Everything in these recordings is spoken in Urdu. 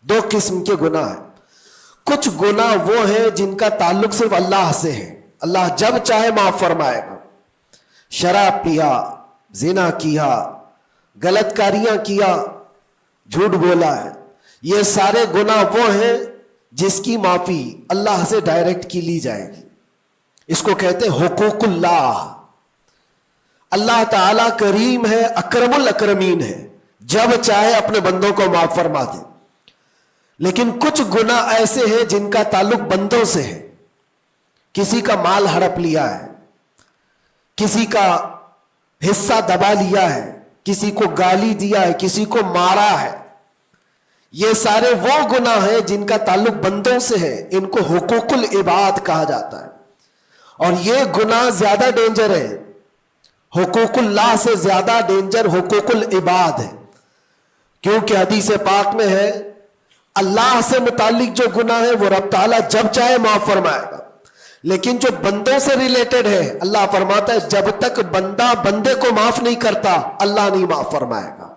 دو قسم کے گناہ ہیں. کچھ گناہ وہ ہیں جن کا تعلق صرف اللہ سے ہے, اللہ جب چاہے معاف فرمائے گا. شراب پیا, زنا کیا, غلط کاریاں کیا, جھوٹ بولا ہے, یہ سارے گناہ وہ ہیں جس کی معافی اللہ سے ڈائریکٹ کی لی جائے گی. اس کو کہتے ہیں حقوق اللہ. اللہ تعالیٰ کریم ہے, اکرم الاکرمین ہے, جب چاہے اپنے بندوں کو معاف فرما دے. لیکن کچھ گناہ ایسے ہیں جن کا تعلق بندوں سے ہے. کسی کا مال ہڑپ لیا ہے, کسی کا حصہ دبا لیا ہے, کسی کو گالی دیا ہے, کسی کو مارا ہے. یہ سارے وہ گناہ ہیں جن کا تعلق بندوں سے ہے. ان کو حقوق العباد کہا جاتا ہے. اور یہ گناہ زیادہ ڈینجر ہے, حقوق اللہ سے زیادہ ڈینجر حقوق العباد ہے. کیونکہ حدیث پاک میں ہے اللہ سے متعلق جو گناہ ہے وہ رب تعالیٰ جب چاہے معاف فرمائے گا. لیکن جو بندوں سے ریلیٹڈ ہے اللہ فرماتا ہے جب تک بندہ بندے کو معاف نہیں کرتا اللہ نہیں معاف فرمائے گا,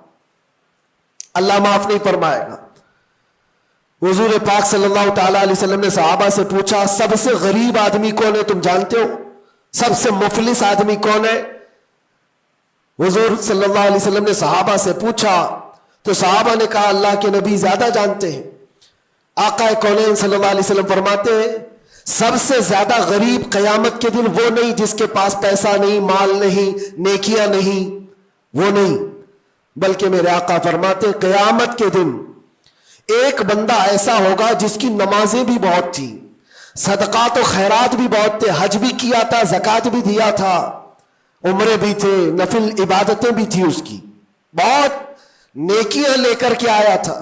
اللہ معاف نہیں فرمائے گا. حضور پاک صلی اللہ تعالیٰ علیہ وسلم نے صحابہ سے پوچھا سب سے غریب آدمی کون ہے, تم جانتے ہو سب سے مفلس آدمی کون ہے؟ حضور صلی اللہ علیہ وسلم نے صحابہ سے پوچھا تو صحابہ نے کہا اللہ کے نبی زیادہ جانتے ہیں. آقا کونین صلی اللہ علیہ وسلم فرماتے ہیں سب سے زیادہ غریب قیامت کے دن وہ نہیں جس کے پاس پیسہ نہیں, مال نہیں, نیکیاں نہیں, وہ نہیں, بلکہ میرے آقا فرماتے ہیں قیامت کے دن ایک بندہ ایسا ہوگا جس کی نمازیں بھی بہت تھی, صدقات و خیرات بھی بہت تھے, حج بھی کیا تھا, زکوٰۃ بھی دیا تھا, عمرے بھی تھے, نفل عبادتیں بھی تھی, اس کی بہت نیکیاں لے کر کے آیا تھا.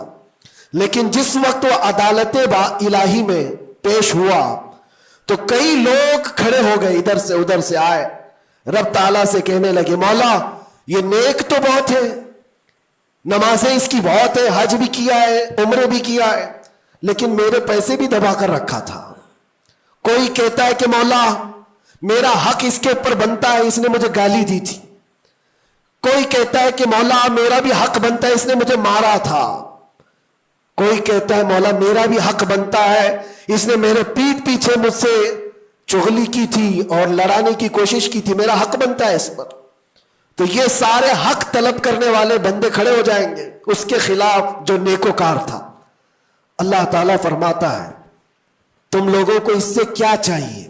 لیکن جس وقت وہ عدالت الہی میں پیش ہوا تو کئی لوگ کھڑے ہو گئے, ادھر سے ادھر سے آئے, رب تعالیٰ سے کہنے لگے مولا یہ نیک تو بہت ہے, نمازیں اس کی بہت ہے, حج بھی کیا ہے, عمرے بھی کیا ہے, لیکن میرے پیسے بھی دبا کر رکھا تھا. کوئی کہتا ہے کہ مولا میرا حق اس کے اوپر بنتا ہے, اس نے مجھے گالی دی تھی. کوئی کہتا ہے کہ مولا میرا بھی حق بنتا ہے, اس نے مجھے مارا تھا. کوئی کہتا ہے مولا میرا بھی حق بنتا ہے, اس نے میرے پیٹھ پیچھے مجھ سے چغلی کی تھی اور لڑانے کی کوشش کی تھی, میرا حق بنتا ہے اس پر. تو یہ سارے حق طلب کرنے والے بندے کھڑے ہو جائیں گے اس کے خلاف جو نیکوکار تھا. اللہ تعالیٰ فرماتا ہے تم لوگوں کو اس سے کیا چاہیے؟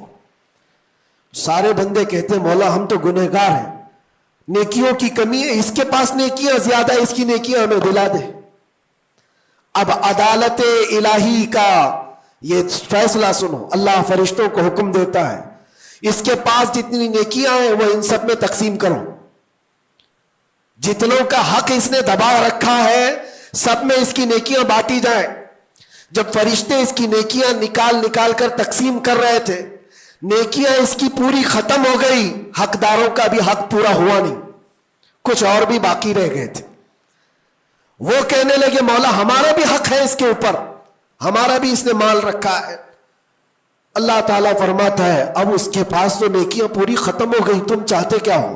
سارے بندے کہتے ہیں مولا ہم تو گنہگار ہیں, نیکیوں کی کمی ہے, اس کے پاس نیکیاں زیادہ ہے, اس کی نیکیاں ہمیں دلا دے. اب عدالت الہی کا یہ فیصلہ سنو, اللہ فرشتوں کو حکم دیتا ہے اس کے پاس جتنی نیکیاں ہیں وہ ان سب میں تقسیم کرو. جتنوں کا حق اس نے دبا رکھا ہے سب میں اس کی نیکیاں بانٹی جائیں. جب فرشتے اس کی نیکیاں نکال نکال کر تقسیم کر رہے تھے, نیکیاں اس کی پوری ختم ہو گئی, حقداروں کا بھی حق پورا ہوا نہیں, کچھ اور بھی باقی رہ گئے تھے. وہ کہنے لگے مولا ہمارا بھی حق ہے اس کے اوپر, ہمارا بھی اس نے مال رکھا ہے. اللہ تعالیٰ فرماتا ہے اب اس کے پاس تو نیکیاں پوری ختم ہو گئی, تم چاہتے کیا ہو؟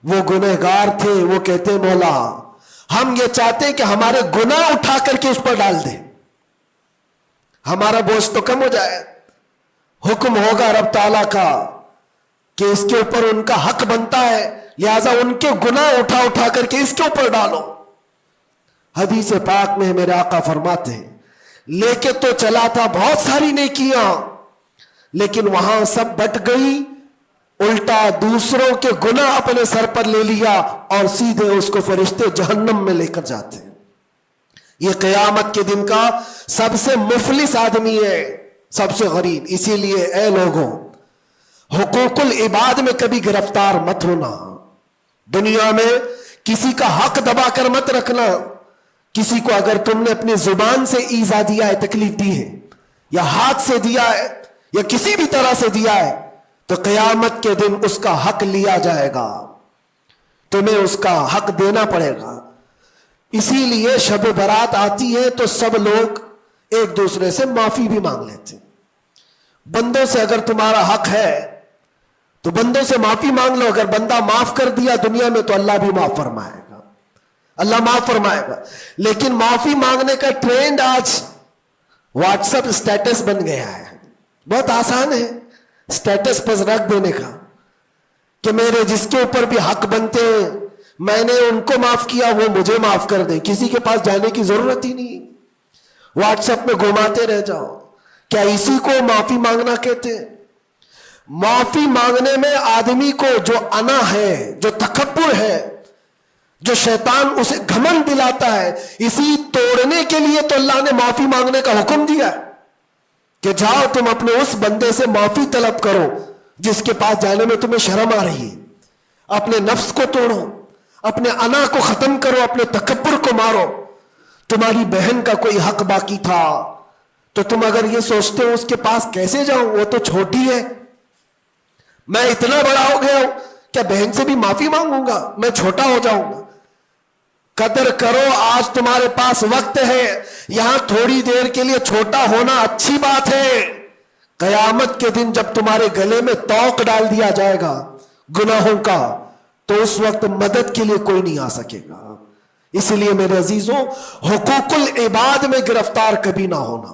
وہ گنہگار تھے, وہ کہتے مولا ہم یہ چاہتے ہیں کہ ہمارے گناہ اٹھا کر کے اس پر ڈال دیں, ہمارا بوجھ تو کم ہو جائے. حکم ہوگا رب تعالیٰ کا کہ اس کے اوپر ان کا حق بنتا ہے, لہذا ان کے گناہ اٹھا اٹھا کر کے اس کے اوپر ڈالو. حدیث پاک میں میرے آقا فرماتے ہیں لے کے تو چلا تھا بہت ساری نیکیاں, لیکن وہاں سب بٹ گئی, الٹا دوسروں کے گناہ اپنے سر پر لے لیا اور سیدھے اس کو فرشتے جہنم میں لے کر جاتے ہیں. یہ قیامت کے دن کا سب سے مفلس آدمی ہے, سب سے غریب. اسی لیے اے لوگوں حقوق العباد میں کبھی گرفتار مت ہونا, دنیا میں کسی کا حق دبا کر مت رکھنا. کسی کو اگر تم نے اپنی زبان سے ایذا دیا ہے, تکلیف دی ہے, یا ہاتھ سے دیا ہے, یا کسی بھی طرح سے دیا ہے, تو قیامت کے دن اس کا حق لیا جائے گا, تمہیں اس کا حق دینا پڑے گا. اسی لیے شب برات آتی ہے تو سب لوگ ایک دوسرے سے معافی بھی مانگ لیتے. بندوں سے اگر تمہارا حق ہے تو بندوں سے معافی مانگ لو, اگر بندہ معاف کر دیا دنیا میں تو اللہ بھی معاف فرمائے گا. اللہ معاف فرمائے گا. لیکن معافی مانگنے کا ٹرینڈ آج واٹس ایپ اسٹیٹس بن گیا ہے. بہت آسان ہے اسٹیٹس پر رکھ دینے کا کہ میرے جس کے اوپر بھی حق بنتے ہیں میں نے ان کو معاف کیا وہ مجھے معاف کر دیں. کسی کے پاس جانے کی ضرورت ہی نہیں. واٹس ایپ میں گھماتے رہ جاؤ. کیا اسی کو معافی مانگنا کہتے ہیں؟ معافی مانگنے میں آدمی کو جو انا ہے، جو تکبر ہے، جو شیطان اسے گھمنڈ دلاتا ہے، اسی توڑنے کے لیے تو اللہ نے معافی مانگنے کا حکم دیا ہے کہ جاؤ تم اپنے اس بندے سے معافی طلب کرو جس کے پاس جانے میں تمہیں شرم آ رہی ہے. اپنے نفس کو توڑو، اپنے انا کو ختم کرو، اپنے تکبر کو مارو. تمہاری بہن کا کوئی حق باقی تھا تو تم اگر یہ سوچتے ہو اس کے پاس کیسے جاؤں، وہ تو چھوٹی ہے، میں اتنا بڑا ہو گیا ہوں، کیا بہن سے بھی معافی مانگوں گا، میں چھوٹا ہو جاؤں گا. قدر کرو، آج تمہارے پاس وقت ہے. یہاں تھوڑی دیر کے لیے چھوٹا ہونا اچھی بات ہے. قیامت کے دن جب تمہارے گلے میں توق ڈال دیا جائے گا گناہوں کا تو اس وقت مدد کے لیے کوئی نہیں آ سکے گا. اس لیے میرے عزیزوں، حقوق العباد میں گرفتار کبھی نہ ہونا.